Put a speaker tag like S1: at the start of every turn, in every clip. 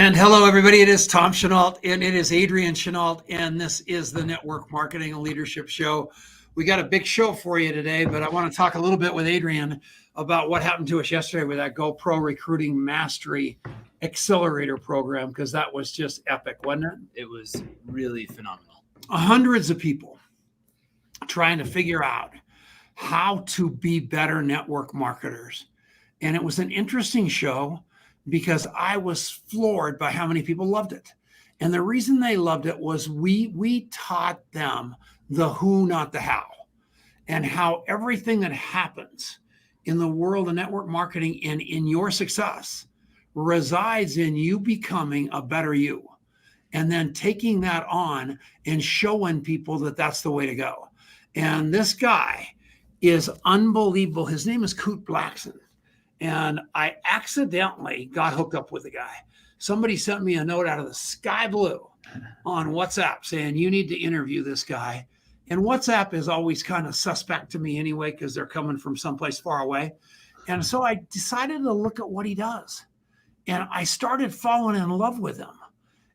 S1: And hello, everybody. It is Tom Chenault, and it is Adrian Chenault, and this is the Network Marketing and Leadership Show. We got a big show for you today, but I want to talk a little bit with Adrian about what happened to us yesterday with that GoPro Recruiting Mastery Accelerator program, because that was just epic, wasn't it?
S2: It was really phenomenal.
S1: Hundreds of people trying to figure out how to be better network marketers. And it was an interesting show because I was floored by how many people loved it. And the reason they loved it was we taught them the who, not the how, and how everything that happens in the world of network marketing and in your success resides in you becoming a better you, and then taking that on and showing people that that's the way to go. And this guy is unbelievable. His name is Kute Blackson. And I accidentally got hooked up with the guy. Somebody sent me a note out of the sky blue on WhatsApp saying, you need to interview this guy. And WhatsApp is always kind of suspect to me anyway, because they're coming from someplace far away. And so I decided to look at what he does. And I started falling in love with him.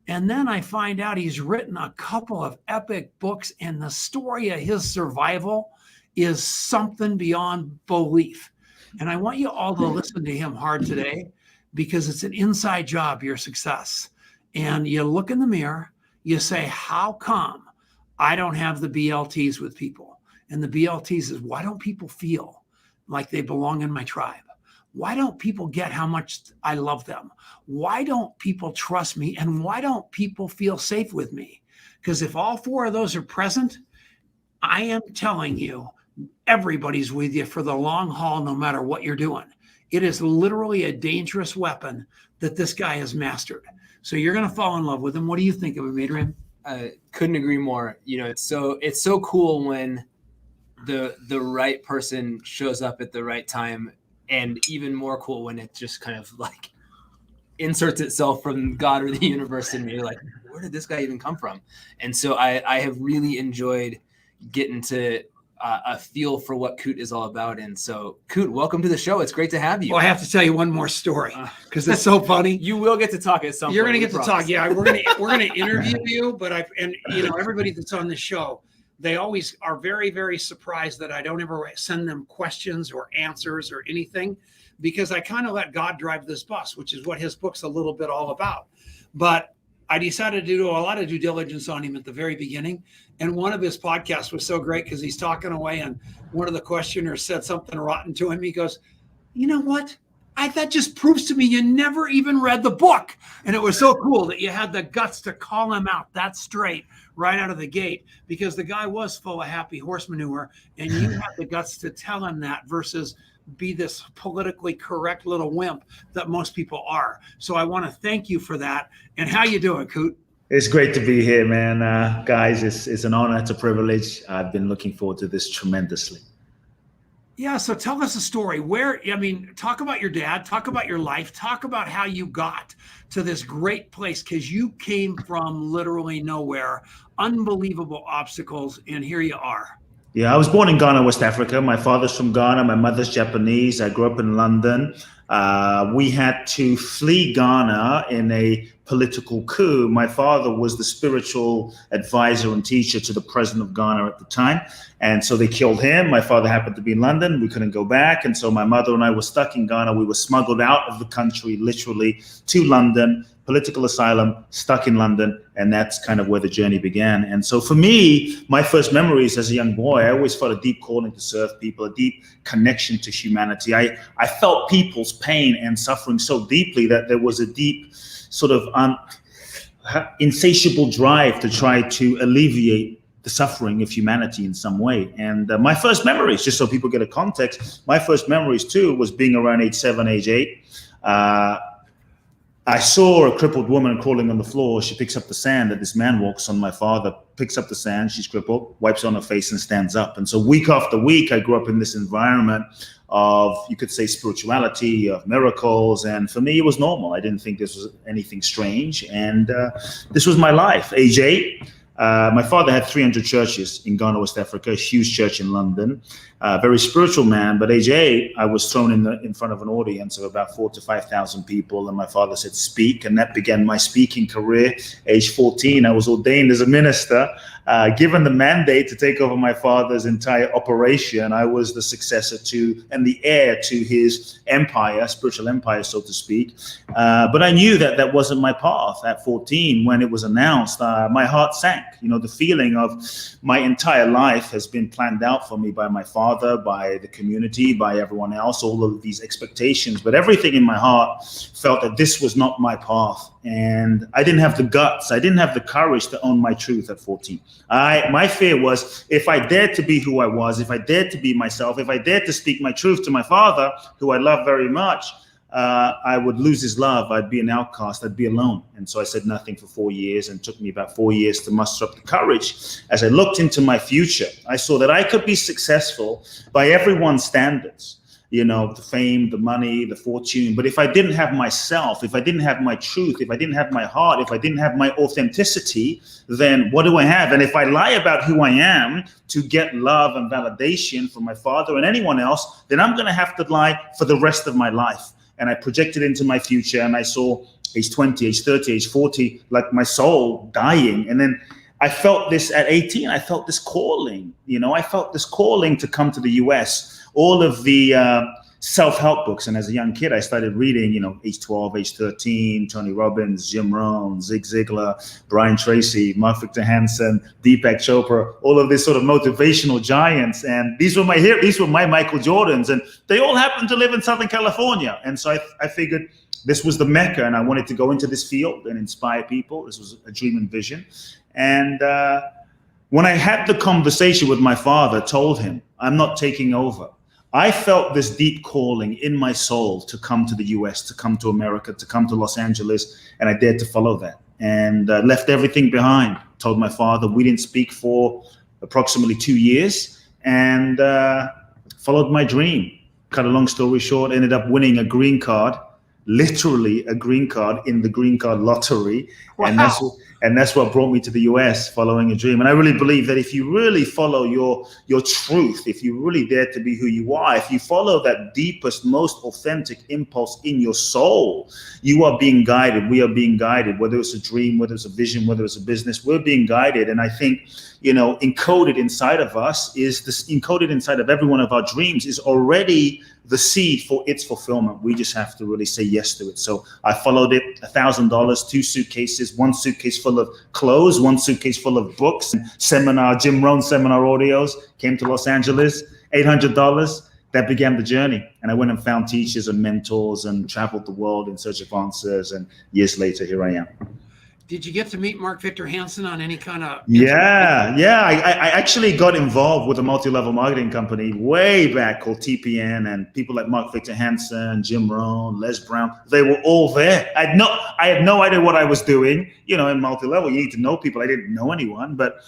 S1: And then I find out he's written a couple of epic books, and the story of his survival is something beyond belief. And I want you all to listen to him hard today, because it's an inside job, your success. And you look in the mirror, you say, how come I don't have the BLTs with people? And the BLTs is, why don't people feel like they belong in my tribe? Why don't people get how much I love them? Why don't people trust me? And why don't people feel safe with me? Because if all four of those are present, I am telling you, everybody's with you for the long haul, no matter what you're doing. It is literally a dangerous weapon that this guy has mastered. So you're going to fall in love with him. What do you think of him, Adrian?
S2: Couldn't agree more. You know, it's so cool when the right person shows up at the right time, and even more cool when it just kind of like inserts itself from God or the universe, and you're like, where did this guy even come from? And so I have really enjoyed getting to a feel for what Kute is all about. And so, Kute, welcome to the show. It's great to have you.
S1: Well, I have to tell you one more story because it's so funny.
S2: You will get to talk at some point.
S1: You're going to get to talk. Yeah, we're going to interview you. But everybody that's on the show, they always are very, very surprised that I don't ever send them questions or answers or anything, because I kind of let God drive this bus, which is what his book's a little bit all about. But I decided to do a lot of due diligence on him at the very beginning. And one of his podcasts was so great because he's talking away, and one of the questioners said something rotten to him. He goes, you know what? That just proves to me you never even read the book. And it was so cool that you had the guts to call him out that straight right out of the gate, because the guy was full of happy horse manure, and you had the guts to tell him that versus be this politically correct little wimp that most people are. So I want to thank you for that. And how you doing, Kute?
S3: It's great to be here, man. Guys, it's an honor. It's a privilege. I've been looking forward to this tremendously.
S1: Yeah. So tell us a story talk about your dad, talk about your life, talk about how you got to this great place, because you came from literally nowhere, unbelievable obstacles, and here you are.
S3: Yeah, I was born in Ghana, West Africa. My father's from Ghana. My mother's Japanese. I grew up in London. We had to flee Ghana in a political coup. My father was the spiritual advisor and teacher to the president of Ghana at the time. And so they killed him. My father happened to be in London. We couldn't go back. And so my mother and I were stuck in Ghana. We were smuggled out of the country, literally, to London, political asylum, stuck in London. And that's kind of where the journey began. And so for me, my first memories as a young boy, I always felt a deep calling to serve people, a deep connection to humanity. I felt people's pain and suffering so deeply that there was a deep sort of insatiable drive to try to alleviate the suffering of humanity in some way. And my first memories, just so people get a context, my first memories too was being around age 7, age 8. I saw a crippled woman crawling on the floor. She picks up the sand, and this man walks on. My father picks up the sand, she's crippled, wipes on her face and stands up. And so week after week, I grew up in this environment of, you could say, spirituality, of miracles. And for me, it was normal. I didn't think this was anything strange. And this was my life. Age 8, My father had 300 churches in Ghana, West Africa, a huge church in London. Very spiritual man, but age 8, I was thrown in front of an audience of about 4,000 to 5,000 people, and my father said, speak, and that began my speaking career. Age 14, I was ordained as a minister. Given the mandate to take over my father's entire operation, I was the successor to and the heir to his empire, spiritual empire, so to speak. But I knew that that wasn't my path. At 14, when it was announced, my heart sank. You know, the feeling of my entire life has been planned out for me by my father, by the community, by everyone else, all of these expectations. But everything in my heart felt that this was not my path. And I didn't have the guts. I didn't have the courage to own my truth at 14. My fear was, if I dared to be who I was, if I dared to be myself, if I dared to speak my truth to my father, who I love very much, I would lose his love. I'd be an outcast. I'd be alone. And so I said nothing for 4 years, and it took me about 4 years to muster up the courage. As I looked into my future, I saw that I could be successful by everyone's standards. You know, the fame, the money, the fortune. But if I didn't have myself, if I didn't have my truth, if I didn't have my heart, if I didn't have my authenticity, then what do I have? And if I lie about who I am to get love and validation from my father and anyone else, then I'm going to have to lie for the rest of my life. And I projected into my future, and I saw age 20, age 30, age 40, like my soul dying. And then I felt this at 18, I felt this calling, you know, I felt this calling to come to the US. All of the self-help books. And as a young kid, I started reading, you know, age 12, age 13, Tony Robbins, Jim Rohn, Zig Ziglar, Brian Tracy, Mark Victor Hansen, Deepak Chopra, all of these sort of motivational giants. And these were my Michael Jordans, and they all happened to live in Southern California. And so I figured this was the Mecca, and I wanted to go into this field and inspire people. This was a dream and vision. And when I had the conversation with my father, told him, I'm not taking over. I felt this deep calling in my soul to come to the US, to come to America, to come to Los Angeles, and I dared to follow that, and left everything behind. Told my father. We didn't speak for approximately 2 years, and followed my dream. Cut a long story short, ended up winning a green card, literally a green card in the green card lottery. Wow. And that's what brought me to the US, following a dream. And I really believe that if you really follow your truth, if you really dare to be who you are, if you follow that deepest, most authentic impulse in your soul, you are being guided. We are being guided, whether it's a dream, whether it's a vision, whether it's a business, we're being guided. And I think, you know, encoded inside of us is this, encoded inside of every one of our dreams is already the seed for its fulfillment. We just have to really say yes to it. So I followed it. $1,000, 2 suitcases, 1 suitcase full of clothes, 1 suitcase full of books, and Jim Rohn seminar audios. Came to Los Angeles, $800. That began the journey. And I went and found teachers and mentors and traveled the world in search of answers. And years later, here I am.
S1: Did you get to meet Mark Victor Hansen on any kind of?
S3: Yeah. I actually got involved with a multi-level marketing company way back called TPN, and people like Mark Victor Hansen, Jim Rohn, Les Brown, they were all there. I had no idea what I was doing. You know, in multi-level, you need to know people. I didn't know anyone, but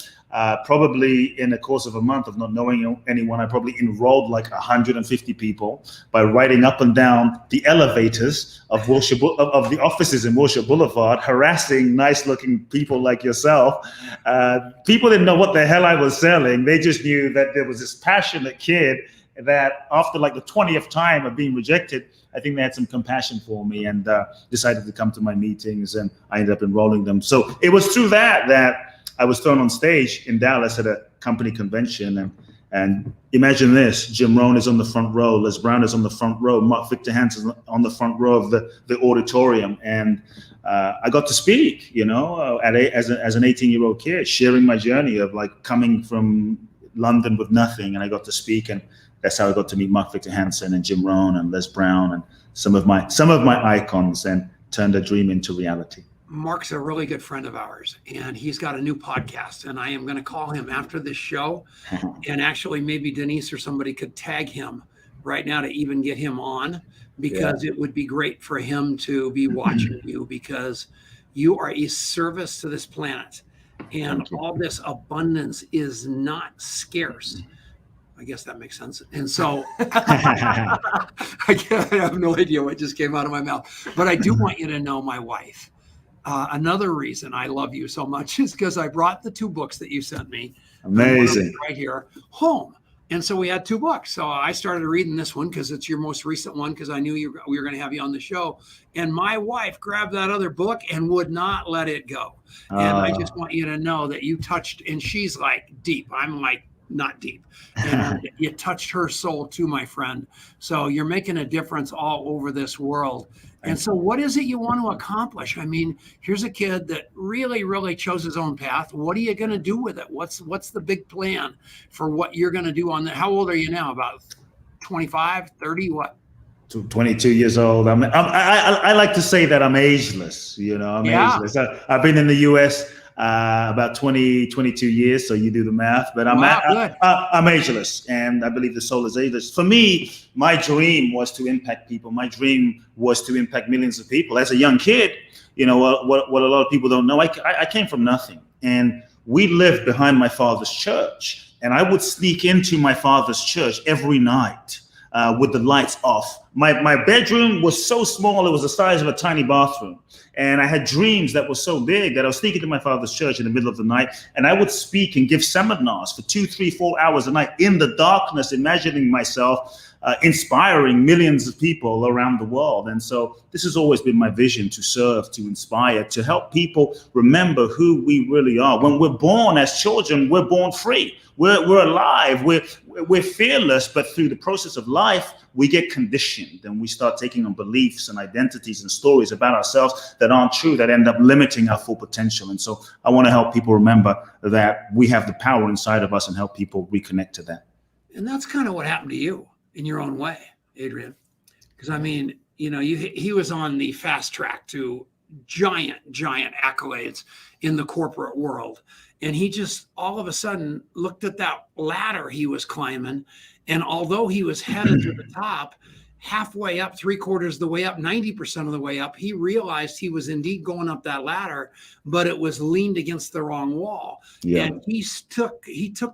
S3: probably in the course of a month of not knowing anyone, I probably enrolled like 150 people by riding up and down the elevators of the offices in Wilshire Boulevard, harassing nice-looking people like yourself. People didn't know what the hell I was selling. They just knew that there was this passionate kid that after like the 20th time of being rejected, I think they had some compassion for me and decided to come to my meetings, and I ended up enrolling them. So it was through that I was thrown on stage in Dallas at a company convention, and imagine this: Jim Rohn is on the front row, Les Brown is on the front row, Mark Victor Hansen on the front row of the auditorium, and I got to speak, you know, as an 18-year-old kid, sharing my journey of like coming from London with nothing, and I got to speak, and that's how I got to meet Mark Victor Hansen and Jim Rohn and Les Brown and some of my icons, and turned a dream into reality.
S1: Mark's a really good friend of ours, and he's got a new podcast, and I am going to call him after this show. And actually maybe Denise or somebody could tag him right now to even get him on, because it would be great for him to be watching you, because you are a service to this planet, and all this abundance is not scarce. I guess that makes sense. And so I have no idea what just came out of my mouth, but I do want you to know my wife. another reason I love you so much is because I brought the 2 books that you sent me.
S3: Amazing.
S1: Right here home. And so we had 2 books. So I started reading this one because it's your most recent one, because I knew we were going to have you on the show. And my wife grabbed that other book and would not let it go. And I just want you to know that you touched, and she's like deep. I'm like not deep. And you touched her soul too, my friend. So you're making a difference all over this world. And so what is it you want to accomplish? I mean, here's a kid that really, really chose his own path. What are you going to do with it? What's the big plan for what you're going to do on that? How old are you now? About 25, 30, what?
S3: 22 years old. I like to say that I'm ageless. I'm ageless. I've been in the U.S. About 22 years, so you do the math. But I'm ageless, and I believe the soul is ageless. For me, my dream was to impact people. My dream was to impact millions of people. As a young kid, what a lot of people don't know, I came from nothing, and we lived behind my father's church, and I would sneak into my father's church every night with the lights off. My bedroom was so small, it was the size of a tiny bathroom. And I had dreams that were so big that I was sneaking to my father's church in the middle of the night, and I would speak and give seminars for 2, 3, 4 hours a night in the darkness, imagining myself inspiring millions of people around the world. And so this has always been my vision: to serve, to inspire, to help people remember who we really are. When we're born as children, we're born free. We're alive. We're fearless, but through the process of life, we get conditioned, and we start taking on beliefs and identities and stories about ourselves that aren't true, that end up limiting our full potential. And so I want to help people remember that we have the power inside of us, and help people reconnect to that.
S1: And that's kind of what happened to you in your own way, Adrian. Because I mean, he was on the fast track to giant accolades in the corporate world. And he just all of a sudden looked at that ladder he was climbing. And although he was headed to the top, halfway up, 3/4 of the way up, 90% of the way up, he realized he was indeed going up that ladder, but it was leaned against the wrong wall. Yeah. And he took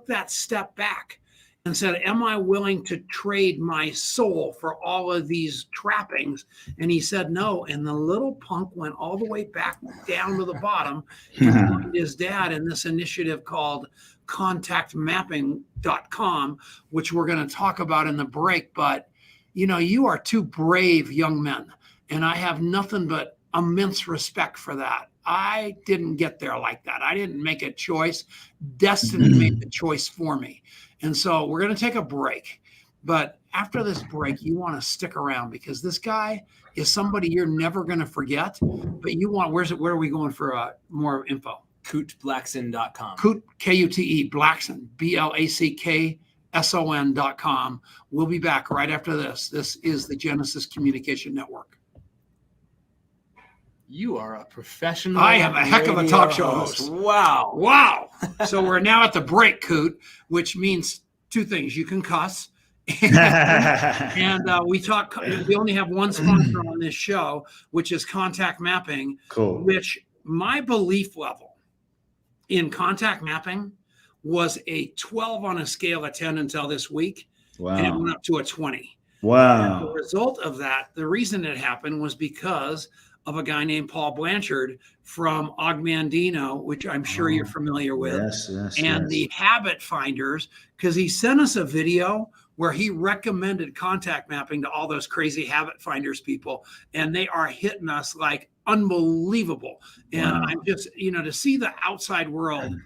S1: that step back and said, am I willing to trade my soul for all of these trappings? And he said no. And the little punk went all the way back down to the bottom and joined his dad in this initiative called contactmapping.com, which we're going to talk about in the break. But, you are 2 brave young men, and I have nothing but immense respect for that. I didn't get there like that. I didn't make a choice. Destiny made the choice for me. And so we're going to take a break. But after this break, you want to stick around, because this guy is somebody you're never going to forget. But where are we going for more info?
S2: KuteBlackson.com.
S1: Kute, Kute, Blackson, BLACKSON.com. We'll be back right after this. This is the Genesis Communication Network.
S2: You are a professional.
S1: I am a heck of a talk show host. Wow. So we're now at the break, Kute, which means 2 things. You can cuss. And we only have one sponsor on this show, which is Contact Mapping.
S3: Cool.
S1: Which my belief level in contact mapping was a 12 on a scale of 10 until this week. Wow. And it went up to a 20.
S3: Wow.
S1: And the result of that, the reason it happened was because of a guy named Paul Blanchard from Ogmandino, which I'm sure you're familiar with.
S3: Yes.
S1: And the habit finders, because he sent us a video where he recommended contact mapping to all those crazy habit finders people, and they are hitting us like unbelievable. And I'm just, to see the outside world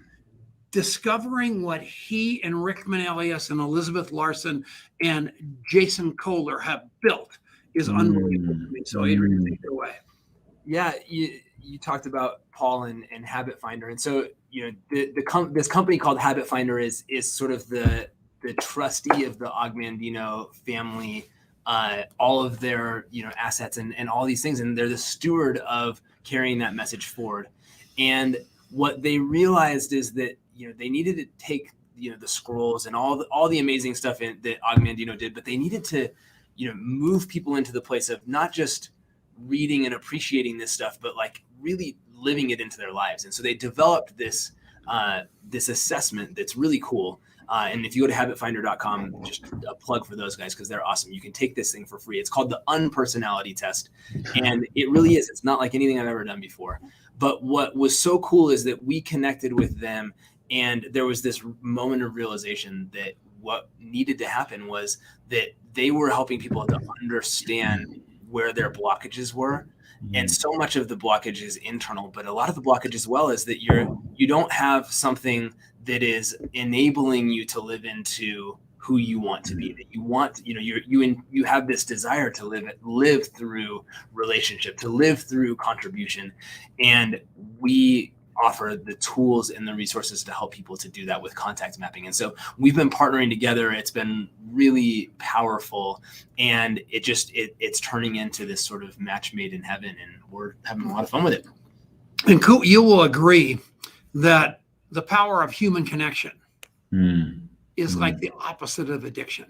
S1: discovering what he and Rick Manelius and Elizabeth Larson and Jason Kohler have built is unbelievable to me. So Adrian, take it away.
S2: Yeah, you talked about Paul and Habit Finder, and so this company called Habit Finder is sort of the trustee of the Ogmandino family, all of their assets and all these things, and they're the steward of carrying that message forward. And what they realized is that they needed to take the scrolls and all the amazing stuff that Ogmandino did, but they needed to move people into the place of not just reading and appreciating this stuff, but like really living it into their lives. And so they developed this assessment that's really cool. And if you go to habitfinder.com, just a plug for those guys, because they're awesome. You can take this thing for free. It's called the Unpersonality Test. And it really is. It's not like anything I've ever done before. But what was so cool is that we connected with them, and there was this moment of realization that what needed to happen was that they were helping people to understand where their blockages were. And so much of the blockage is internal, but a lot of the blockage as well is that you don't have something that is enabling you to live into who you want to be, that you want, you have this desire to live through relationship, to live through contribution. And we offer the tools and the resources to help people to do that with contact mapping. And so we've been partnering together. It's been really powerful, and it's turning into this sort of match made in heaven, and we're having a lot of fun with it.
S1: And Kute, you will agree that the power of human connection is like the opposite of addiction.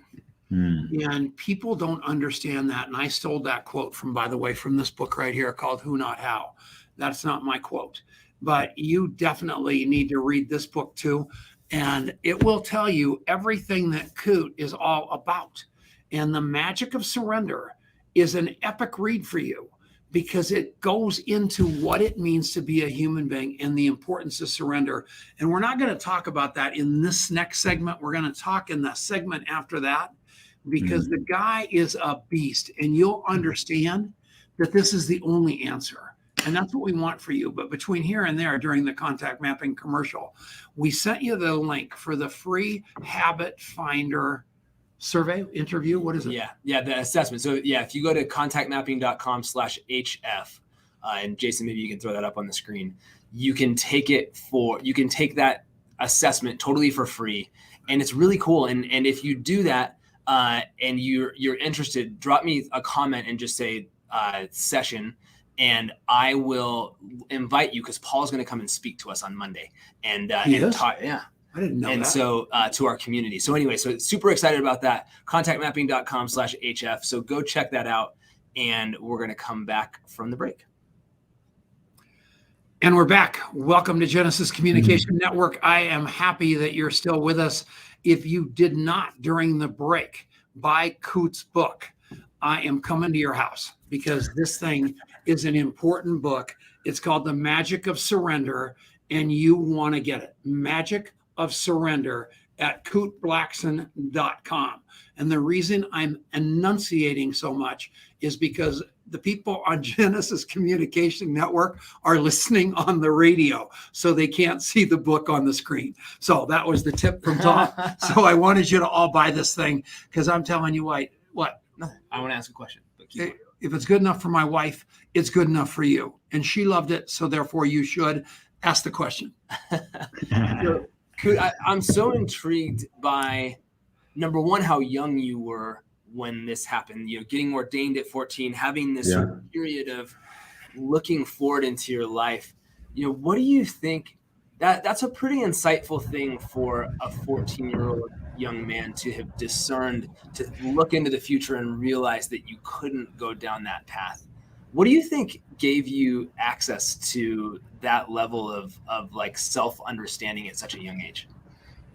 S1: And people don't understand that. And I stole that quote from, by the way, from this book right here called Who Not How. That's not my quote, but you definitely need to read this book too. And it will tell you everything that Kute is all about. And The Magic of Surrender is an epic read for you, because it goes into what it means to be a human being and the importance of surrender. And we're not going to talk about that in this next segment. We're going to talk in the segment after that, because the guy is a beast, and you'll understand that this is the only answer. And that's what we want for you. But between here and there, during the contact mapping commercial, we sent you the link for the free habit finder survey interview. What is it?
S2: Yeah, the assessment. So yeah, if you go to contactmapping.com/HF, and Jason, maybe you can throw that up on the screen, you can take that assessment totally for free. And it's really cool. And if you do that, and you're interested, drop me a comment and just say session, and I will invite you, because Paul's going to come and speak to us on Monday and talk. Yeah.
S1: I didn't know that.
S2: And so to our community. So anyway, so super excited about that. Contactmapping.com/HF. So go check that out. And we're going to come back from the break.
S1: And we're back. Welcome to Genesis Communication Network. I am happy that you're still with us. If you did not, during the break, buy Kute's book, I am coming to your house, because this thing is an important book. It's called The Magic of Surrender, and you want to get it. Magic of Surrender at KuteBlackson.com. And the reason I'm enunciating so much is because the people on Genesis Communication Network are listening on the radio, so they can't see the book on the screen. So that was the tip from Todd. So I wanted you to all buy this thing, because I'm telling you what?
S2: No, I want to ask a question.
S1: If it's good enough for my wife, it's good enough for you. And she loved it, so therefore you should ask the question.
S2: I'm so intrigued by, number one, how young you were when this happened, getting ordained at 14, having this sort of period of looking forward into your life. What do you think? That's a pretty insightful thing for a 14-year-old young man to have discerned, to look into the future and realize that you couldn't go down that path. What do you think gave you access to that level of like self-understanding at such a young age?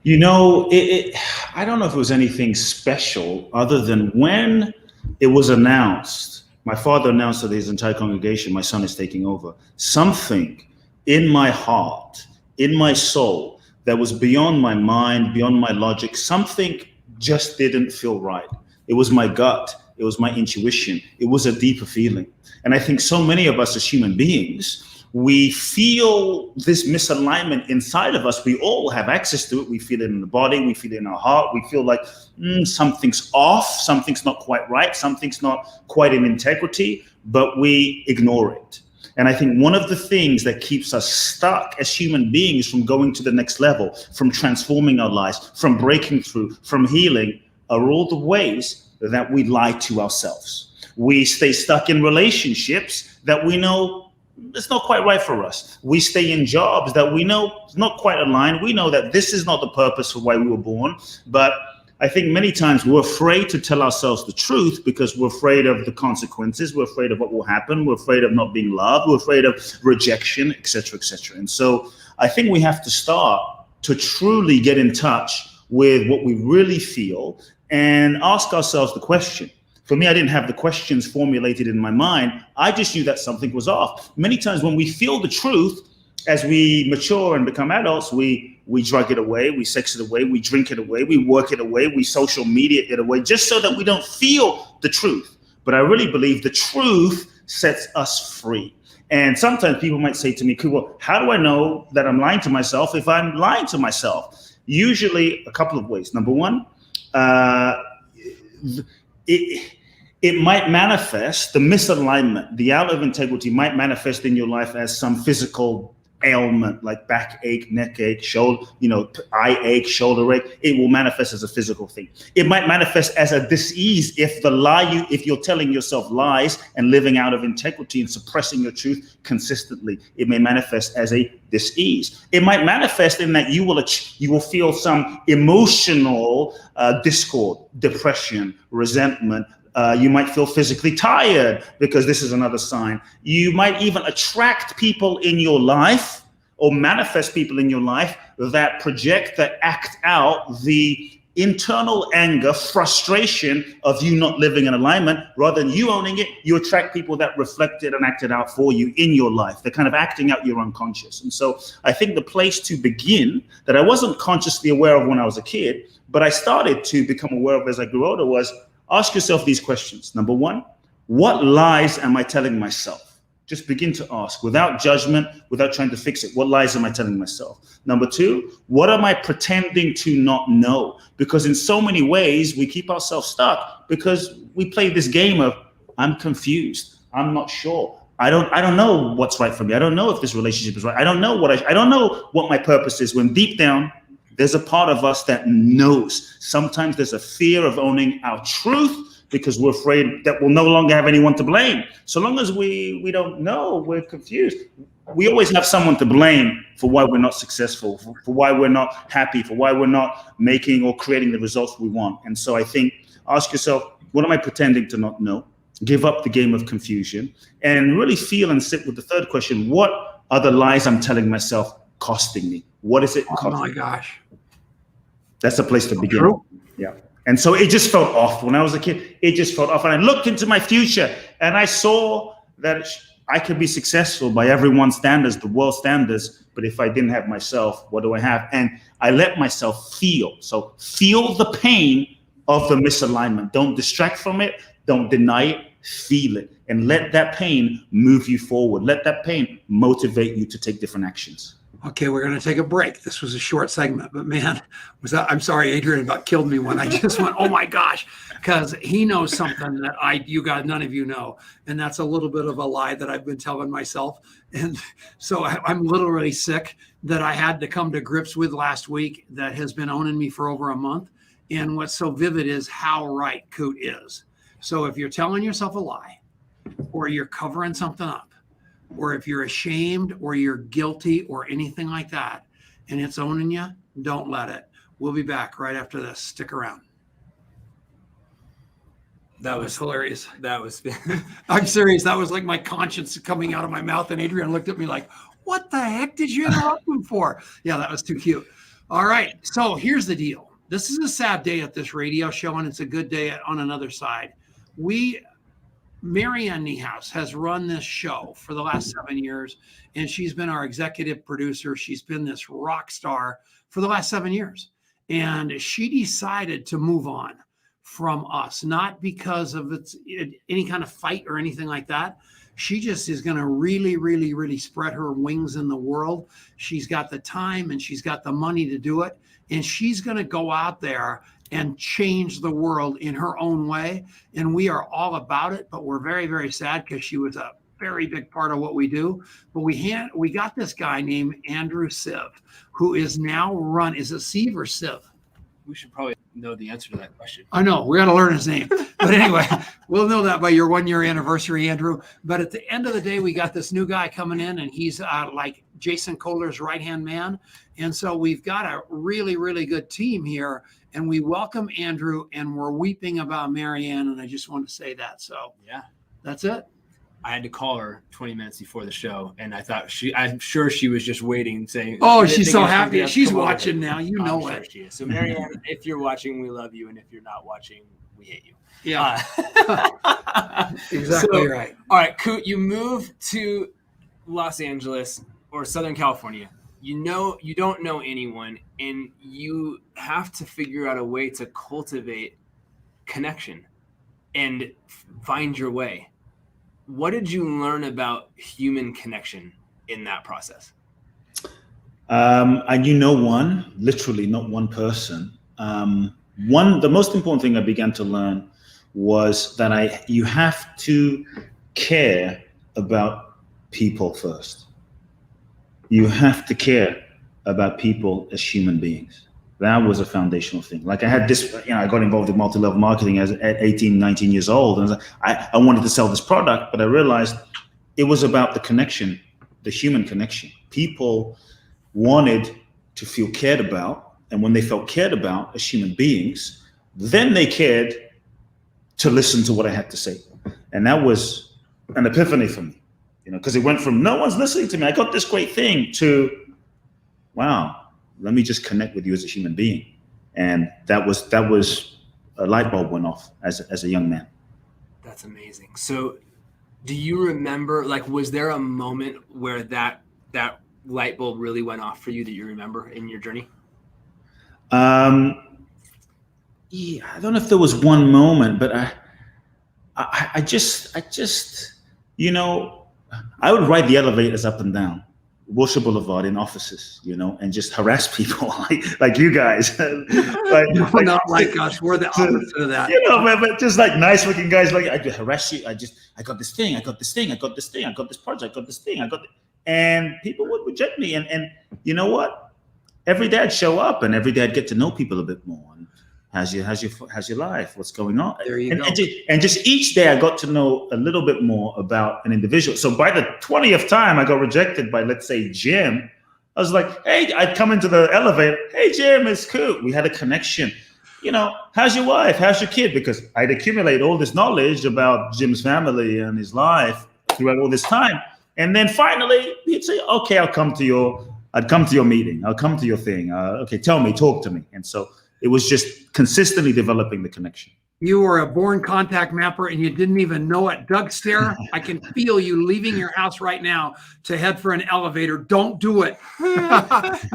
S3: I don't know if it was anything special other than when it was announced, my father announced to his entire congregation, my son is taking over. Something in my heart, in my soul, that was beyond my mind, beyond my logic, something just didn't feel right. It was my gut. It was my intuition. It was a deeper feeling. And I think so many of us as human beings, we feel this misalignment inside of us. We all have access to it. We feel it in the body. We feel it in our heart. We feel like something's off. Something's not quite right. Something's not quite in integrity, but we ignore it. And I think one of the things that keeps us stuck as human beings from going to the next level, from transforming our lives, from breaking through, from healing, are all the ways that we lie to ourselves. We stay stuck in relationships that we know it's not quite right for us. We stay in jobs that we know is not quite aligned. We know that this is not the purpose for why we were born. But I think many times we're afraid to tell ourselves the truth because we're afraid of the consequences. We're afraid of what will happen. We're afraid of not being loved. We're afraid of rejection, et cetera, et cetera. And so I think we have to start to truly get in touch with what we really feel and ask ourselves the question, For me, I didn't have the questions formulated in my mind. I just knew that something was off. Many times when we feel the truth, as we mature and become adults, we drug it away, we sex it away, we drink it away, we work it away, we social media it away, just so that we don't feel the truth. But I really believe the truth sets us free. And sometimes people might say to me, well, how do I know that I'm lying to myself if I'm lying to myself? Usually a couple of ways. Number one, it might manifest, the misalignment, the out of integrity might manifest in your life as some physical ailment, like backache, neck ache, shoulder, eye ache, shoulder ache. It will manifest as a physical thing. It might manifest as a dis-ease if if you're telling yourself lies and living out of integrity and suppressing your truth consistently. It may manifest as a dis-ease. It might manifest in that you will feel some emotional discord, depression, resentment. You might feel physically tired, because this is another sign. You might even attract people in your life or manifest people in your life that project, that act out the internal anger, frustration of you not living in alignment. Rather than you owning it, you attract people that reflected and acted out for you in your life. They're kind of acting out your unconscious. And so I think the place to begin, that I wasn't consciously aware of when I was a kid, but I started to become aware of as I grew older, was ask yourself these questions. Number one, what lies am I telling myself? Just begin to ask without judgment, without trying to fix it. What lies am I telling myself? Number two, what am I pretending to not know? Because in so many ways, we keep ourselves stuck because we play this game of, I'm confused. I'm not sure. I don't know what's right for me. I don't know if this relationship is right. I don't know what my purpose is, when deep down, there's a part of us that knows. Sometimes there's a fear of owning our truth because we're afraid that we'll no longer have anyone to blame. So long as we don't know, we're confused. We always have someone to blame for why we're not successful, for why we're not happy, for why we're not making or creating the results we want. And so I think, ask yourself, what am I pretending to not know? Give up the game of confusion and really feel and sit with the third question. What are the lies I'm telling myself costing me? What is it costing?
S1: Oh my gosh.
S3: That's a place to begin.
S1: True.
S3: Yeah. And so it just felt off when I was a kid. It just felt off. And I looked into my future and I saw that I could be successful by everyone's standards, the world standards. But if I didn't have myself, what do I have? And I let myself feel. So feel the pain of the misalignment. Don't distract from it. Don't deny it. Feel it. And let that pain move you forward. Let that pain motivate you to take different actions.
S1: Okay, we're going to take a break. This was a short segment, but man, I'm sorry, Adrian about killed me when I just went, oh my gosh, because he knows something that you guys, none of you know. And that's a little bit of a lie that I've been telling myself. And so I'm literally sick that I had to come to grips with last week that has been owning me for over a month. And what's so vivid is how right Kute is. So if you're telling yourself a lie or you're covering something up, or if you're ashamed or you're guilty or anything like that, and it's owning you, don't let it. We'll be back right after this. Stick around. That was hilarious.
S2: That was.
S1: I'm serious. That was like my conscience coming out of my mouth. And Adrian looked at me like, what the heck did you interrupt him for? Yeah, that was too cute. All right. So here's the deal. This is a sad day at this radio show, and it's a good day on another side. Marianne Niehaus has run this show for the last 7 years, and she's been our executive producer. She's been this rock star for the last 7 years. And she decided to move on from us, not because of any kind of fight or anything like that. She just is going to really, really, really spread her wings in the world. She's got the time and she's got the money to do it. And she's going to go out there and change the world in her own way. And we are all about it, but we're very, very sad because she was a very big part of what we do. But we got this guy named Andrew Siv, who is now is it Siv or Siv?
S2: We should probably know the answer to that question.
S1: I know, we got to learn his name. But anyway, we'll know that by your 1 year anniversary, Andrew. But at the end of the day, we got this new guy coming in, and he's like Jason Kohler's right-hand man. And so we've got a really, really good team here. And we welcome Andrew, and we're weeping about Marianne. And I just want to say that. So
S2: yeah,
S1: that's it.
S2: I had to call her 20 minutes before the show, and I thought I'm sure she was just waiting, saying,
S1: "Oh, she's so happy. She's watching now. You know
S2: it." Sure she is. So Marianne, if you're watching, we love you, and if you're not watching, we hate you.
S1: Yeah. Exactly right.
S2: All right, Kute, you move to Los Angeles or Southern California. You don't know anyone, and you have to figure out a way to cultivate connection and find your way. What did you learn about human connection in that process?
S3: I knew no one, literally not one person. The most important thing I began to learn was that you have to care about people first. You have to care about people as human beings. That was a foundational thing. Like I had this, I got involved in multi-level marketing at 18, 19 years old. And I wanted to sell this product, but I realized it was about the connection, the human connection. People wanted to feel cared about. And when they felt cared about as human beings, then they cared to listen to what I had to say. And that was an epiphany for me, because it went from no one's listening to me, I got this great thing, to, wow, let me just connect with you as a human being. And that was a light bulb went off as a young man.
S2: That's amazing. So do you remember, was there a moment where that light bulb really went off for you that you remember in your journey?
S3: Yeah, I don't know if there was one moment, but I just, I would ride the elevators up and down Wilshire Boulevard in offices, and just harass people like you guys.
S1: We're not like us. We're the opposite of that.
S3: But just like nice looking guys, like I harass you. I got this thing, I got this thing, I got this thing, I got this project, I got this thing, and people would reject me. And you know what? Every day I'd show up, and every day I'd get to know people a bit more. And how's your life? What's going on?
S1: There you go.
S3: And just each day I got to know a little bit more about an individual. So by the 20th time I got rejected by, let's say, Jim, I was like, hey, I'd come into the elevator. Hey, Jim, it's Kute. We had a connection. How's your wife? How's your kid? Because I'd accumulate all this knowledge about Jim's family and his life throughout all this time. And then finally he'd say, okay, I'd come to your meeting. I'll come to your thing. Okay, talk to me. And so it was just consistently developing the connection.
S1: You were a born contact mapper and you didn't even know it. Doug Stair, I can feel you leaving your house right now to head for an elevator. Don't do it.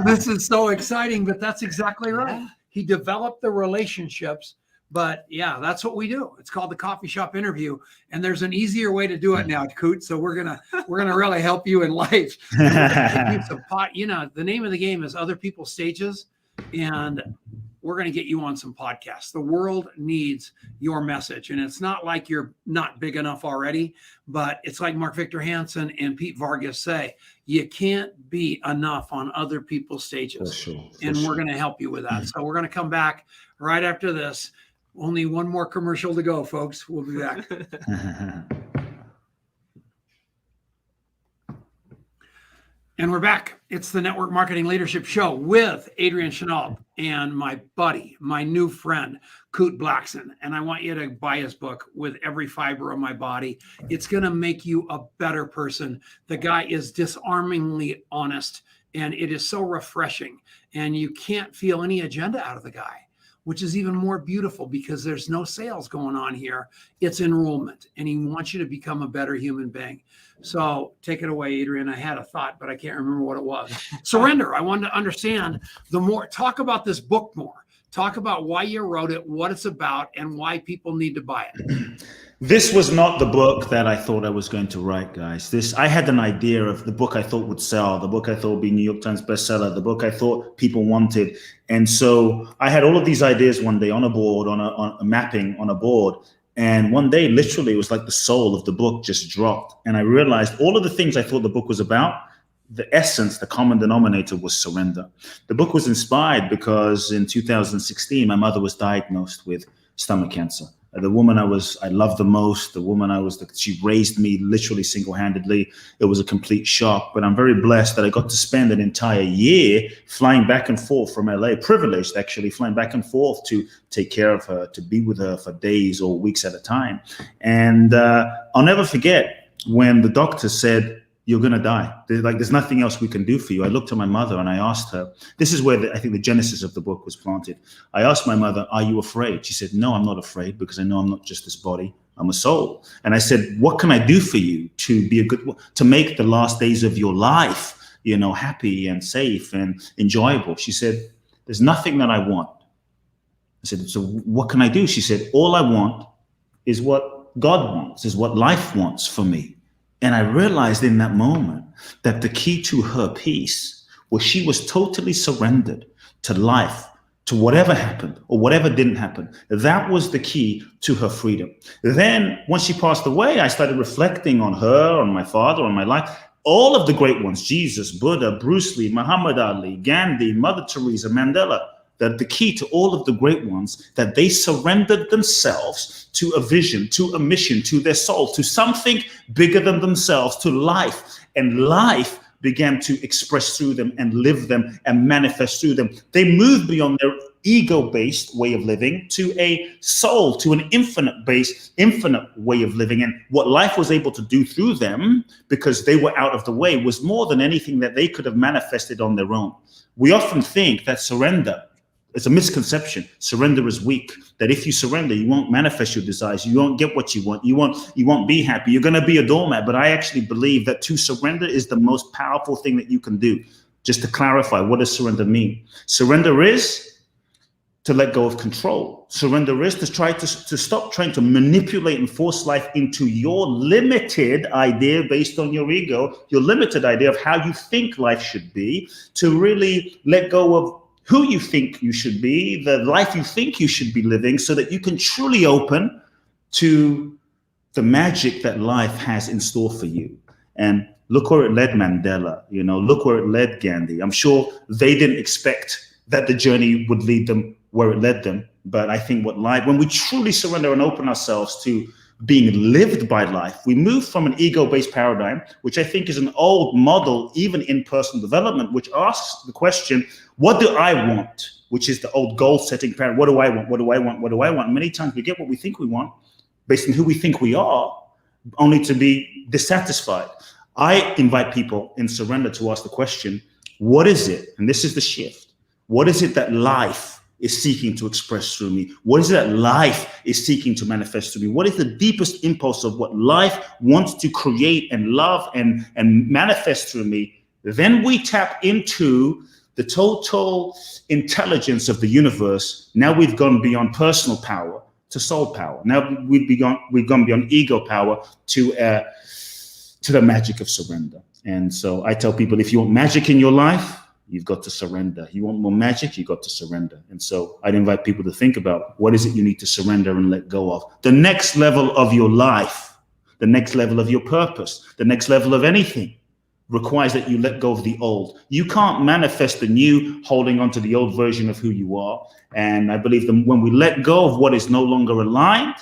S1: This is so exciting, but that's exactly right. He developed the relationships, but yeah, that's what we do. It's called the coffee shop interview. And there's an easier way to do it now, Kute. So we're gonna really help you in life. The name of the game is Other People's Stages. And we're going to get you on some podcasts. The world needs your message. And it's not like you're not big enough already, but it's like Mark Victor Hansen and Pete Vargas say, you can't be enough on other people's stages. For sure. We're going to help you with that. So we're going to come back right after this. Only one more commercial to go, folks. We'll be back. And we're back. It's the Network Marketing Leadership Show with Adrian Chenault and my buddy, my new friend, Kute Blackson. And I want you to buy his book with every fiber of my body. It's going to make you a better person. The guy is disarmingly honest, and it is so refreshing. And you can't feel any agenda out of the guy, which is even more beautiful because there's no sales going on here. It's enrollment, and he wants you to become a better human being. So take it away, Adrian. I had a thought, but I can't remember what it was. Surrender. I wanted to understand talk about this book more. Talk about why you wrote it, what it's about, and why people need to buy it.
S3: This was not the book that I thought I was going to write, guys. I had an idea of the book I thought would sell, the book I thought would be New York Times bestseller, the book I thought people wanted. And so I had all of these ideas one day on a board, on a mapping on a board. And one day, literally, it was like the soul of the book just dropped. And I realized all of the things I thought the book was about, the essence, the common denominator was surrender. The book was inspired because in 2016, my mother was diagnosed with stomach cancer. The woman I loved the most, the woman she raised me literally single-handedly. It was a complete shock, but I'm very blessed that I got to spend an entire year flying back and forth from LA, privileged actually, flying back and forth to take care of her, to be with her for days or weeks at a time. And I'll never forget when the doctor said, you're going to die. There's nothing else we can do for you. I looked at my mother and I asked her, this is where I think the genesis of the book was planted. I asked my mother, are you afraid? She said, no, I'm not afraid, because I know I'm not just this body, I'm a soul. And I said, what can I do for you to make the last days of your life, happy and safe and enjoyable? She said, there's nothing that I want. I said, so what can I do? She said, all I want is what God wants, is what life wants for me. And I realized in that moment that the key to her peace was she was totally surrendered to life, to whatever happened or whatever didn't happen. That was the key to her freedom. Then once she passed away, I started reflecting on her, on my father, on my life. All of the great ones, Jesus, Buddha, Bruce Lee, Muhammad Ali, Gandhi, Mother Teresa, Mandela, that the key to all of the great ones, that they surrendered themselves to a vision, to a mission, to their soul, to something bigger than themselves, to life. And life began to express through them and live them and manifest through them. They moved beyond their ego-based way of living to a soul, to an infinite way of living. And what life was able to do through them, because they were out of the way, was more than anything that they could have manifested on their own. We often think that surrender, it's a misconception. Surrender is weak. That if you surrender, you won't manifest your desires. You won't get what you want. You won't be happy. You're going to be a doormat. But I actually believe that to surrender is the most powerful thing that you can do. Just to clarify, what does surrender mean? Surrender is to let go of control. Surrender is to stop trying to manipulate and force life into your limited idea based on your ego, your limited idea of how you think life should be, to really let go of who you think you should be, the life you think you should be living, so that you can truly open to the magic that life has in store for you. And look where it led Mandela, look where it led Gandhi. I'm sure they didn't expect that the journey would lead them where it led them. But I think when we truly surrender and open ourselves to being lived by life, we move from an ego-based paradigm, which I think is an old model, even in personal development, which asks the question, what do I want? Which is the old goal-setting paradigm. What do I want? What do I want? What do I want? Many times we get what we think we want based on who we think we are, only to be dissatisfied. I invite people in surrender to ask the question, what is it? And this is the shift. What is it that life is seeking to express through me? What is it that life is seeking to manifest through me? What is the deepest impulse of what life wants to create and love and manifest through me? Then we tap into the total intelligence of the universe. Now we've gone beyond personal power to soul power. Now we've gone beyond ego power to the magic of surrender. And so I tell people, if you want magic in your life, you've got to surrender. You want more magic, you got to surrender. And so I'd invite people to think about, what is it you need to surrender and let go of? The next level of your life, the next level of your purpose, the next level of anything requires that you let go of the old. You can't manifest the new holding on to the old version of who you are. And I believe that when we let go of what is no longer aligned,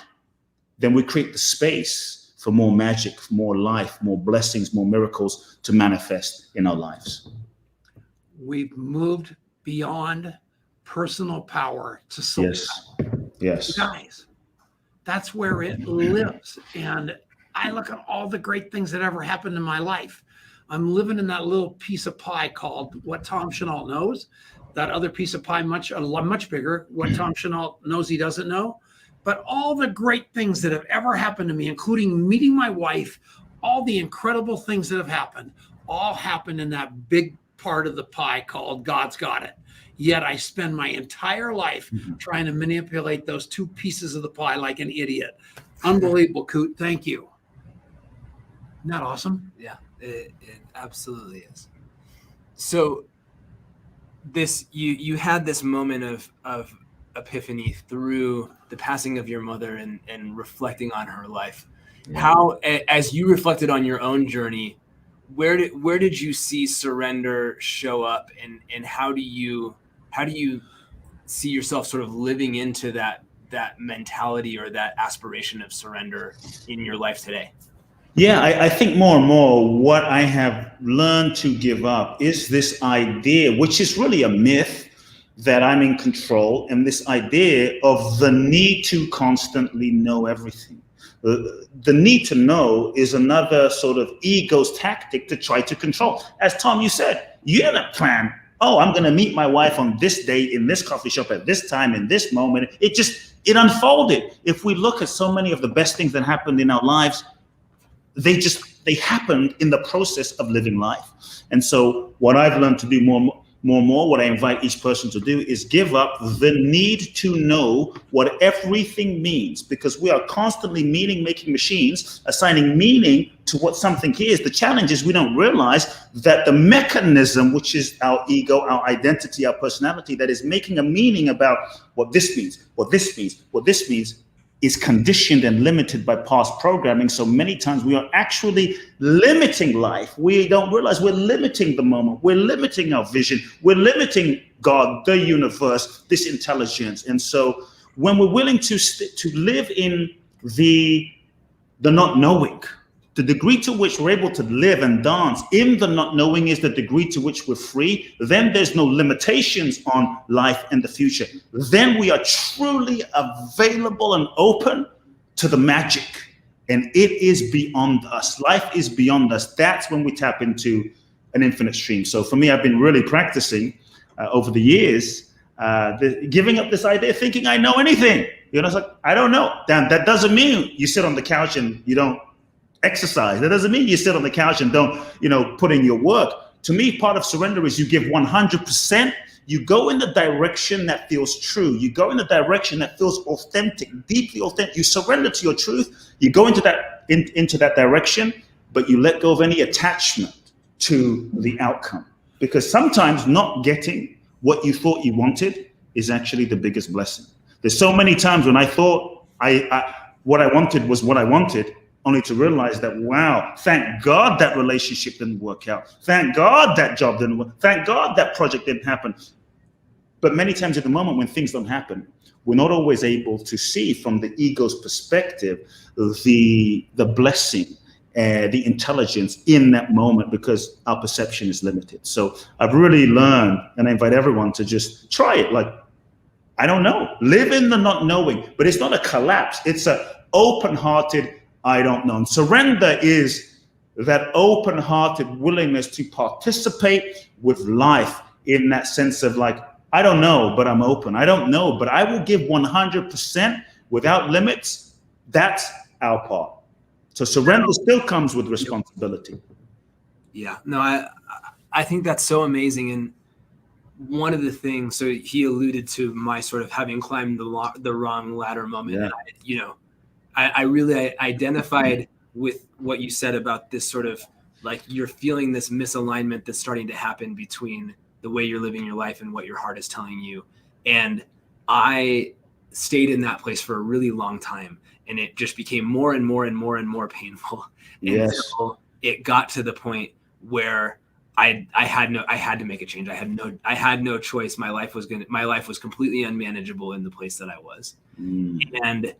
S3: then we create the space for more magic, more life, more blessings, more miracles to manifest in our lives.
S1: We've moved beyond personal power to soul power.
S3: Yes.
S1: Guys, that's where it lives. And I look at all the great things that ever happened in my life. I'm living in that little piece of pie called what Tom Chenault knows. That other piece of pie, much bigger, what Tom Chenault knows he doesn't know. But all the great things that have ever happened to me, including meeting my wife, all the incredible things that have happened, all happened in that big part of the pie called God's got it. Yet I spend my entire life trying to manipulate those two pieces of the pie like an idiot. Unbelievable, Kute. Thank you. Isn't that awesome?
S2: Yeah, it absolutely is. So this you had this moment of epiphany through the passing of your mother and reflecting on her life. Yeah. How, as you reflected on your own journey, where did you see surrender show up, and how do you see yourself sort of living into that mentality or that aspiration of surrender in your life today?
S3: Yeah, I think more and more what I have learned to give up is this idea, which is really a myth, that I'm in control, and this idea of the need to constantly know everything. The need to know is another sort of ego's tactic to try to control. As Tom, you said, you didn't plan, oh, I'm going to meet my wife on this day in this coffee shop at this time, in this moment. It unfolded. If we look at so many of the best things that happened in our lives, they happened in the process of living life. And so what I've learned to do more, what I invite each person to do is give up the need to know what everything means, because we are constantly meaning-making machines, assigning meaning to what something is. The challenge is we don't realize that the mechanism, which is our ego, our identity, our personality, that is making a meaning about what this means, what this means, what this means, is conditioned and limited by past programming. So many times we are actually limiting life. We don't realize we're limiting the moment. We're limiting our vision. We're limiting God, the universe, this intelligence. And so when we're willing to live in the not knowing, the degree to which we're able to live and dance in the not knowing is the degree to which we're free. Then there's no limitations on life and the future. Then we are truly available and open to the magic. And it is beyond us. Life is beyond us. That's when we tap into an infinite stream. So for me, I've been really practicing over the years, giving up this idea, thinking I know anything. It's like, I don't know. Damn, that doesn't mean you sit on the couch and you don't exercise. That doesn't mean you sit on the couch and don't, put in your work. To me, part of surrender is you give 100%. You go in the direction that feels true. You go in the direction that feels authentic, deeply authentic. You surrender to your truth. You go into that direction, but you let go of any attachment to the outcome. Because sometimes not getting what you thought you wanted is actually the biggest blessing. There's so many times when I thought what I wanted was what I wanted, only to realize that, wow, thank God that relationship didn't work out. Thank God that job didn't work. Thank God that project didn't happen. But many times at the moment when things don't happen, we're not always able to see from the ego's perspective the blessing, the intelligence in that moment, because our perception is limited. So I've really learned, and I invite everyone to just try it. Like, I don't know. Live in the not knowing, but it's not a collapse. It's an open-hearted, I don't know. And surrender is that open-hearted willingness to participate with life in that sense of like, I don't know, but I'm open. I don't know, but I will give 100% without limits. That's our part. So surrender still comes with responsibility.
S2: Yeah, no, I think that's so amazing. And one of the things, so he alluded to my sort of having climbed the wrong ladder moment.
S3: Yeah.
S2: I really identified with what you said about this sort of like you're feeling this misalignment that's starting to happen between the way you're living your life and what your heart is telling you. And I stayed in that place for a really long time, and it just became more and more and more and more painful.
S3: Yes.
S2: Until it got to the point where I had to make a change. I had no choice. My life was completely unmanageable in the place that I was. And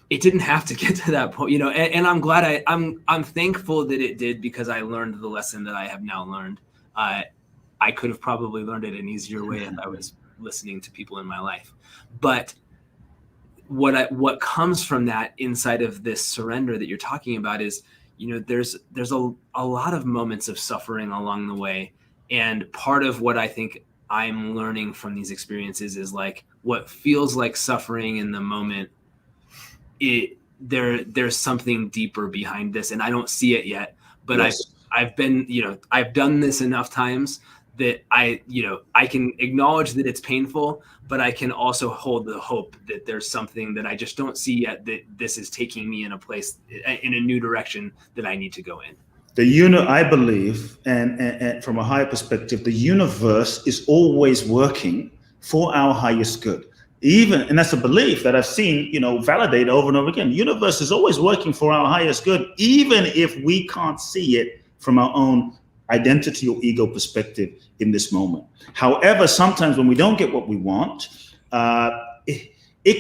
S2: it didn't have to get to that point, and I'm glad I'm thankful that it did, because I learned the lesson that I have now learned. I could have probably learned it an easier way if I was listening to people in my life. But what comes from that inside of this surrender that you're talking about is, there's a lot of moments of suffering along the way. And part of what I think I'm learning from these experiences is like what feels like suffering in the moment, there's something deeper behind this, and I don't see it yet, but yes. I've done this enough times that I can acknowledge that it's painful, but I can also hold the hope that there's something that I just don't see yet, that this is taking me in a new direction that I need to go in.
S3: I believe, and from a higher perspective, the universe is always working for our highest good. And that's a belief that I've seen, validated over and over again. The universe is always working for our highest good, even if we can't see it from our own identity or ego perspective in this moment. However, sometimes when we don't get what we want, it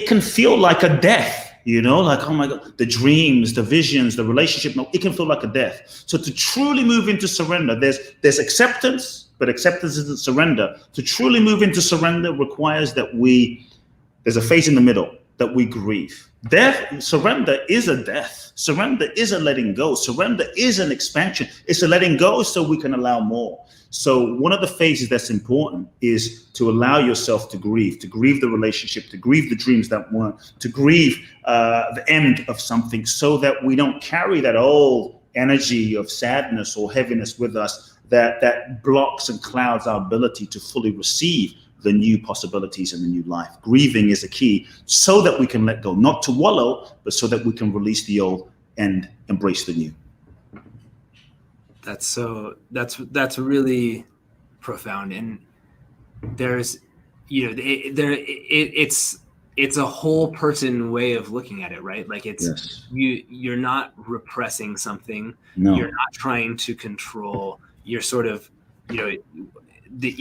S3: can feel like a death. Like, oh my God, the dreams, the visions, the relationship, it can feel like a death. So to truly move into surrender, there's acceptance, but acceptance isn't surrender. To truly move into surrender requires that there's a phase in the middle that we grieve. Surrender is a death. Surrender is a letting go. Surrender is an expansion. It's a letting go so we can allow more. So one of the phases that's important is to allow yourself to grieve the relationship, to grieve the dreams that weren't, to grieve the end of something, so that we don't carry that old energy of sadness or heaviness with us that blocks and clouds our ability to fully receive the new possibilities in the new life. Grieving is a key so that we can let go, not to wallow, but so that we can release the old and embrace the new.
S2: That's really profound. And there's, it's a whole person way of looking at it, right? Like you're not repressing something.
S3: No.
S2: You're not trying to control. You're sort of, the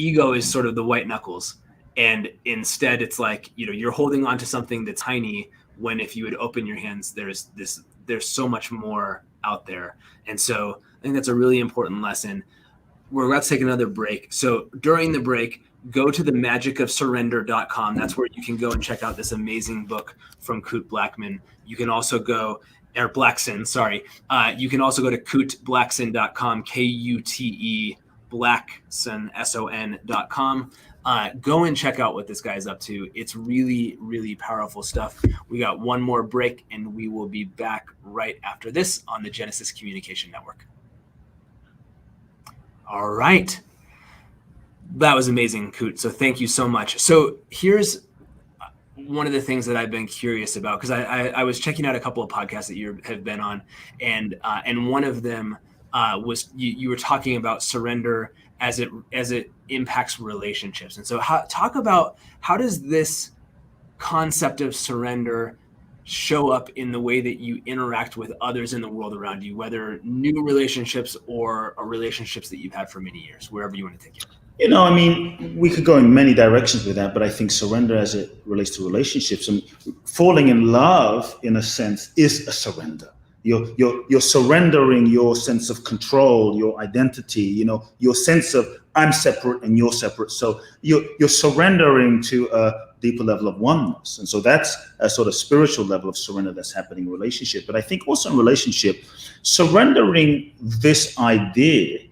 S2: ego is sort of the white knuckles. And instead it's like, you're holding on to something that's tiny, when if you would open your hands, there's so much more out there. And so I think that's a really important lesson. We're about to take another break. So during the break, go to themagicofsurrender.com. That's where you can go and check out this amazing book from Kute Blackman. You can also go, or Blackson, sorry. You can also go to kuteblackson.com, Kute Blackson, SON.com. Go and check out what this guy's up to. It's really, really powerful stuff. We got one more break, and we will be back right after this on the Genesis Communication Network. All right. That was amazing, Kute. So thank you so much. So here's one of the things that I've been curious about, because I was checking out a couple of podcasts that you have been on, and one of them was you were talking about surrender as it impacts relationships. And so talk about how does this concept of surrender show up in the way that you interact with others in the world around you, whether new relationships or relationships that you've had for many years, wherever you want to take it.
S3: We could go in many directions with that, but I think surrender as it relates to relationships, and falling in love, in a sense, is a surrender. You're surrendering your sense of control, your identity, your sense of I'm separate and you're separate. So you're surrendering to a deeper level of oneness. And so that's a sort of spiritual level of surrender that's happening in relationship. But I think also in relationship, surrendering this idea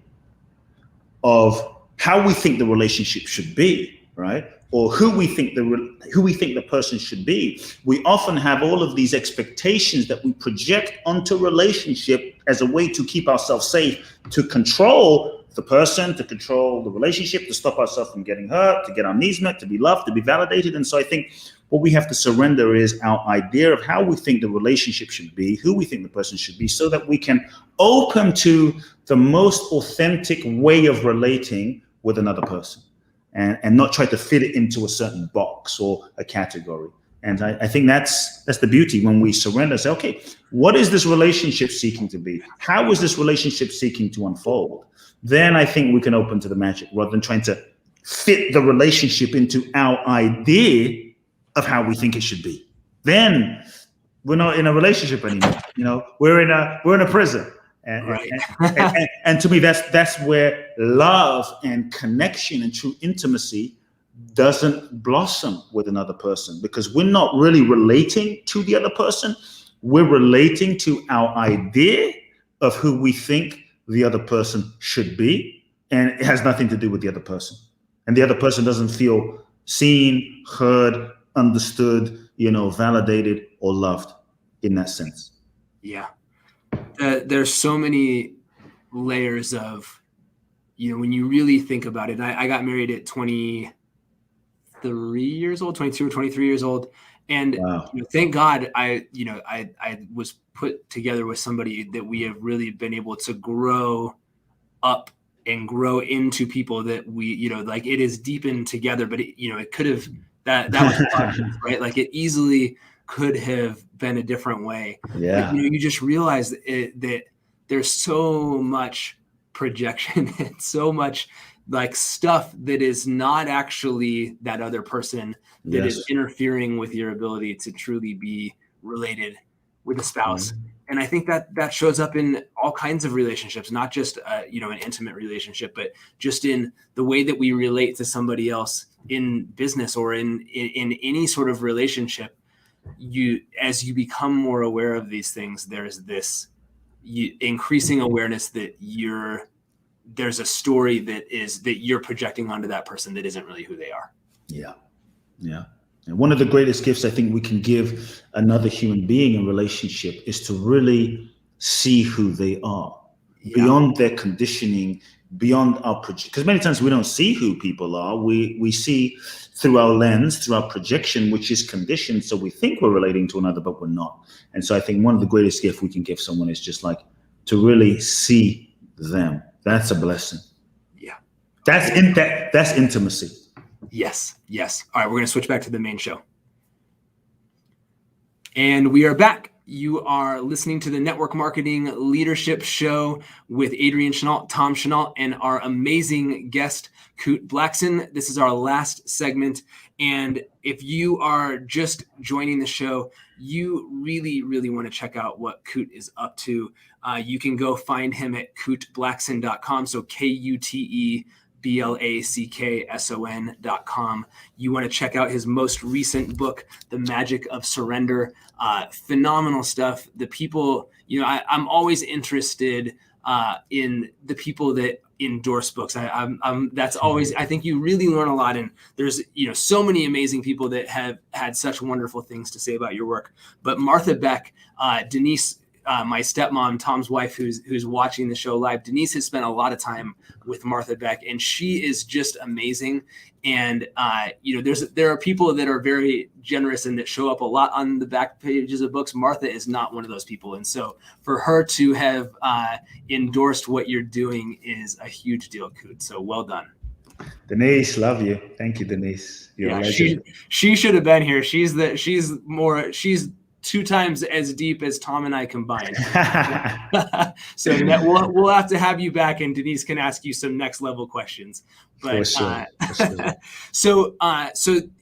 S3: of how we think the relationship should be, right? Or who we think the person should be. We often have all of these expectations that we project onto relationship as a way to keep ourselves safe, to control the person, to control the relationship, to stop ourselves from getting hurt, to get our needs met, to be loved, to be validated. And so I think what we have to surrender is our idea of how we think the relationship should be, who we think the person should be, so that we can open to the most authentic way of relating with another person. And not try to fit it into a certain box or a category. And I think that's the beauty when we surrender. Say, okay, what is this relationship seeking to be? How is this relationship seeking to unfold? Then I think we can open to the magic, rather than trying to fit the relationship into our idea of how we think it should be. Then we're not in a relationship anymore. We're in a prison. And to me, that's where love and connection and true intimacy doesn't blossom with another person, because we're not really relating to the other person. We're relating to our idea of who we think the other person should be, and it has nothing to do with the other person. And the other person doesn't feel seen, heard, understood, validated or loved in that sense.
S2: Yeah. There's so many layers of, when you really think about it. I got married at 23 years old, 22 or 23 years old. And
S3: wow.
S2: Thank God I was put together with somebody that we have really been able to grow up and grow into people that we, like it is deepened together, but it could have, that was hard, right? Like it easily could have been a different way.
S3: Yeah.
S2: But, you just realize that there's so much projection and so much like stuff that is not actually that other person that is interfering with your ability to truly be related with a spouse. Mm-hmm. And I think that shows up in all kinds of relationships, not just an intimate relationship, but just in the way that we relate to somebody else in business or in any sort of relationship. as you become more aware of these things, there's this increasing awareness that there's a story that you're projecting onto that person that isn't really who they are.
S3: Yeah. And one of the greatest gifts I think we can give another human being in relationship is to really see who they are, beyond their conditioning, beyond our projection. Because many times we don't see who people are. We see through our lens, through our projection, which is conditioned. So we think we're relating to another, but we're not. And so I think one of the greatest gifts we can give someone is just like to really see them. That's a blessing.
S2: Yeah.
S3: That's intimacy.
S2: Yes. All right, we're going to switch back to the main show. And we are back. You are listening to the Network Marketing Leadership Show with Adrian Chenault, Tom Chenault, and our amazing guest, Kute Blackson. This is our last segment. And if you are just joining the show, you really, really want to check out what Kute is up to. You can go find him at kuteblackson.com. So KUTEBLACKSON.com. You want to check out his most recent book, The Magic of Surrender. Phenomenal stuff. The people, I'm always interested in the people that endorse books. That's always, I think you really learn a lot. And there's, so many amazing people that have had such wonderful things to say about your work. But Martha Beck, Denise, my stepmom, Tom's wife, who's watching the show live, Denise has spent a lot of time with Martha Beck, and she is just amazing. And there are people that are very generous and that show up a lot on the back pages of books. Martha is not one of those people, and so for her to have endorsed what you're doing is a huge deal, Kute. So well done.
S3: Denise, love you. Thank you, Denise. You're a legend.
S2: She should have been here. She's 2 times as deep as Tom and I combined. So we'll have to have you back, and Denise can ask you some next level questions. But
S3: For sure.
S2: so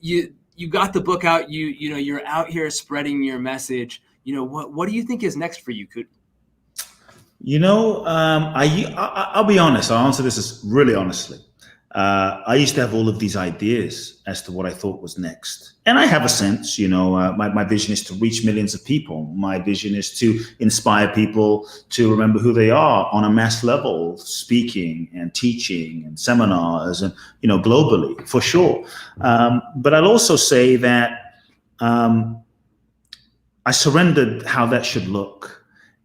S2: you got the book out. You're out here spreading your message. What do you think is next for you, Kute?
S3: I'll be honest. I'll answer this really honestly. I used to have all of these ideas as to what I thought was next. And I have a sense, my vision is to reach millions of people. My vision is to inspire people to remember who they are on a mass level, speaking and teaching and seminars and, globally, for sure. But I'll also say that I surrendered how that should look.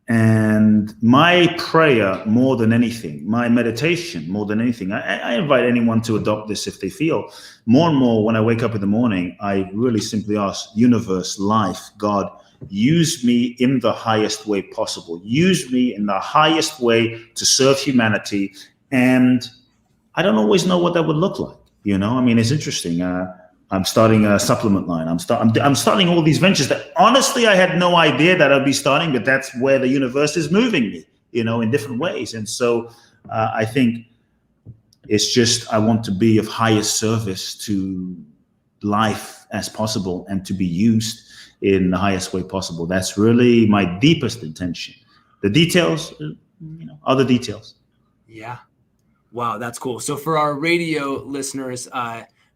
S3: And my prayer more than anything, my meditation more than anything, I invite anyone to adopt this if they feel. More and more when I wake up in the morning, I really simply ask, universe, life, God, use me in the highest way possible. Use me in the highest way to serve humanity. And I don't always know what that would look like. It's interesting. I'm starting a supplement line. I'm starting all these ventures that honestly I had no idea that I'd be starting, but that's where the universe is moving me, in different ways. And so I think it's just I want to be of highest service to life as possible and to be used in the highest way possible. That's really my deepest intention. The details, are the details.
S2: Yeah. Wow, that's cool. So for our radio listeners,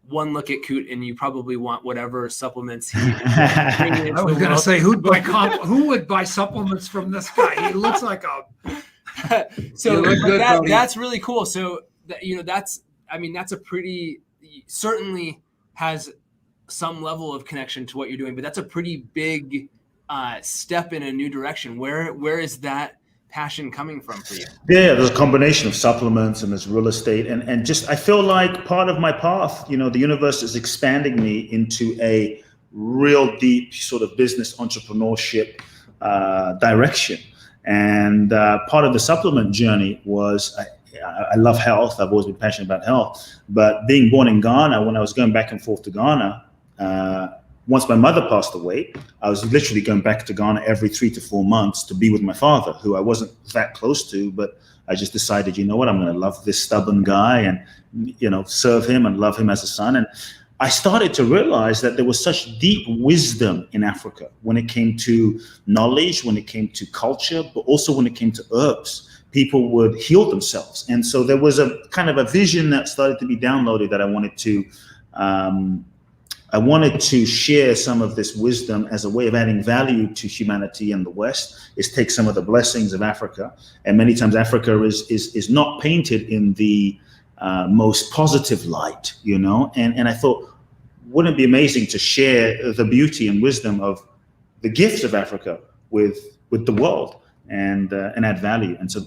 S2: one look at Kute, and you probably want whatever supplements he.
S1: I was going to say, who would buy supplements from this guy? He looks like a.
S2: So that's really cool. So that's a pretty, certainly has some level of connection to what you're doing, but that's a pretty big step in a new direction. Where is that passion coming from for you?
S3: Yeah, there's a combination of supplements and there's real estate and just I feel like part of my path, the universe is expanding me into a real deep sort of business entrepreneurship direction. And part of the supplement journey was I love health. I've always been passionate about health. But being born in Ghana, when I was going back and forth to Ghana, once my mother passed away, I was literally going back to Ghana every 3 to 4 months to be with my father, who I wasn't that close to, but I just decided, I'm going to love this stubborn guy and, serve him and love him as a son. And I started to realize that there was such deep wisdom in Africa when it came to knowledge, when it came to culture, but also when it came to herbs. People would heal themselves. And so there was a kind of a vision that started to be downloaded that I wanted to I wanted to share some of this wisdom as a way of adding value to humanity in the West, is take some of the blessings of Africa. And many times Africa is not painted in the most positive light, you know? And I thought, wouldn't it be amazing to share the beauty and wisdom of the gifts of Africa with the world and add value? And so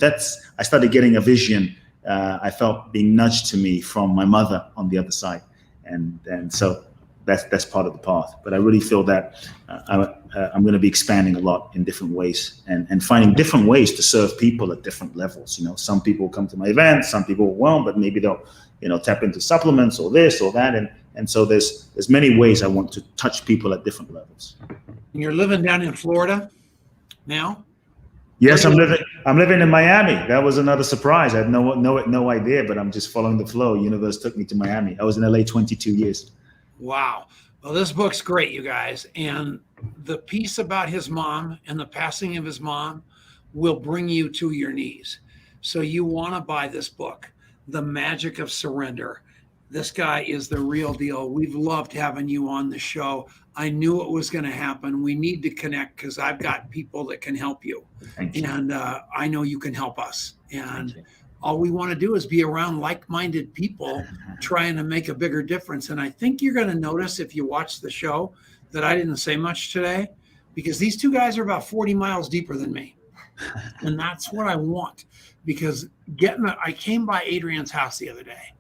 S3: I started getting a vision. I felt being nudged to me from my mother on the other side. And so that's part of the path. But I really feel that I'm going to be expanding a lot in different ways and finding different ways to serve people at different levels. You know, some people come to my events, some people won't, but maybe they'll, you know, tap into supplements or this or that. And so there's many ways I want to touch people at different levels.
S1: And you're living down in Florida now?
S3: Yes, I'm living in Miami. That was another surprise. I had no idea, but I'm just following the flow. Universe took me to Miami. I was in LA 22 years.
S1: Wow. Well, this book's great, you guys. And the piece about his mom and the passing of his mom will bring you to your knees. So you want to buy this book, The Magic of Surrender. This guy is the real deal. We've loved having you on the show. I knew it was going to happen. We need to connect because I've got people that can help you.
S3: Thank you.
S1: And I know you can help us. And all we want to do is be around like-minded people trying to make a bigger difference. And I think you're going to notice if you watch the show that I didn't say much today, because these two guys are about 40 miles deeper than me. And that's what I want, because I came by Adrian's house the other day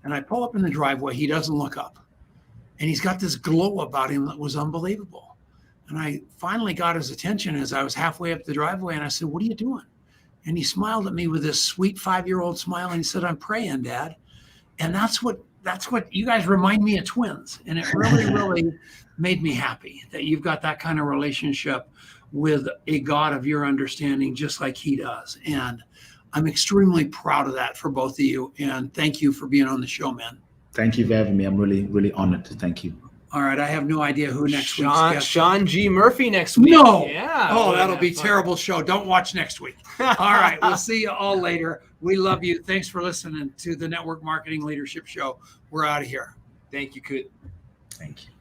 S1: and I pull up in the driveway. He doesn't look up and he's got this glow about him that was unbelievable. And I finally got his attention as I was halfway up the driveway and I said, "What are you doing?" And he smiled at me with this sweet 5-year-old smile. And he said, "I'm praying, Dad." And that's what you guys remind me of twins. And it really, really made me happy that you've got that kind of relationship with a God of your understanding, just like he does. And I'm extremely proud of that for both of you. And thank you for being on the show, man.
S3: Thank you for having me. I'm really, really honored to thank you.
S1: All right. I have no idea who next week's guest.
S2: Sean G. Murphy next week.
S1: No.
S2: Yeah.
S1: Oh, that'll be a terrible show. Don't watch next week. All right. We'll see you all later. We love you. Thanks for listening to the Network Marketing Leadership Show. We're out of here.
S2: Thank you, Kute.
S3: Thank you.